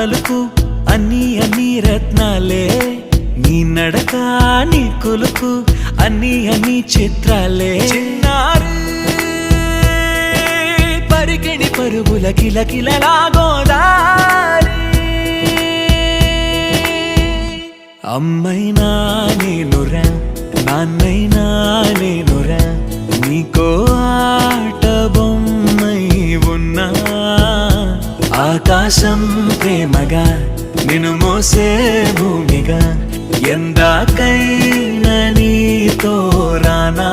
పలుకు అన్ని అన్ని రత్నాలే, నీ నడక నీ కొలుకు అన్ని అన్ని చిత్రాలే. చిన్నారి పరికిణి పరుగుల కిలకిలలా గోదారి, అమ్మైనా నేనురా నాన్నైనా నేనురా, నీకో ఆట బొమ్మై ఉన్నా. ఆకాశం ప్రేమగా నిన్ను మోసే భూమిగా, ఎందాకైనా నీతో రానా.